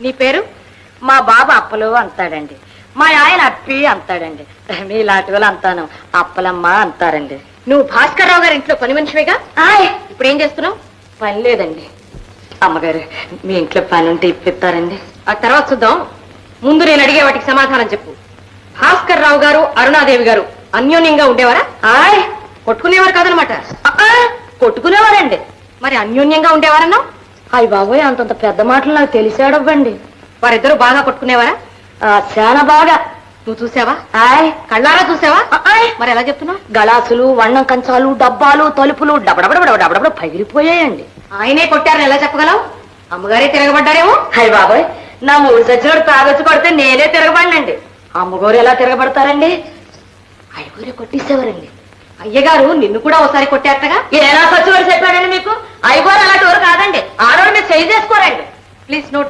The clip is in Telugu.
నీ పేరు? మా బాబు అప్పలు అంటాడండి, మా ఆయన అప్పి అంటాడండి, మీలాంటి వాళ్ళు అంతాను అప్పలమ్మ అంటారండి. నువ్వు భాస్కర్ రావు గారి ఇంట్లో పని మనిషివేగా? ఇప్పుడు ఏం చేస్తున్నావు? పని లేదండి. అమ్మగారు, మీ ఇంట్లో పని ఉంటే ఇప్పిస్తారండి. ఆ తర్వాత చూద్దాం. ముందు నేను అడిగే వాటికి సమాధానం చెప్పు. భాస్కర్ రావు గారు, అరుణాదేవి గారు అన్యోన్యంగా ఉండేవారా? కొట్టుకునేవారు కాదనమాట. కొట్టుకునేవారండి. మరి అన్యోన్యంగా ఉండేవారన్నా? అయ్య బాబోయ్, అంతంత పెద్ద మాటలు నాకు తెలిసాడవ్వండి. వారిద్దరూ బాగా కొట్టుకునేవారా? చాలా బాగా. నువ్వు చూసావా? కళ్ళారా చూసావా? మరి ఎలా చెప్తున్నావు? గలాసులు, వన్నం కంచాలు, డబ్బాలు, తలుపులు డబడబడబడబడ పగిలిపోయాయండి. ఆయనే కొట్టారని ఎలా చెప్పగలవు? అమ్మగారే తిరగబడ్డారేమో. అయ్య బాబోయ్, నా మూడు సచ్చినోడు తాగొచ్చి కొడితే నేనే తిరగబడినండి. అమ్మగారు ఎలా తిరగబడతారండి? అయ్యగారే కొట్టేసేవారండి. అయ్యగారు నిన్ను కూడా ఒకసారి కొట్టేస్తగా. ఎలా సచ్చివాడు చెప్పాడండి మీకు? అయ్యగారు అలాంటి వారు కాదండి, ఆడవాళ్ళు మీరు చేయి చేసుకోరండి. Please note.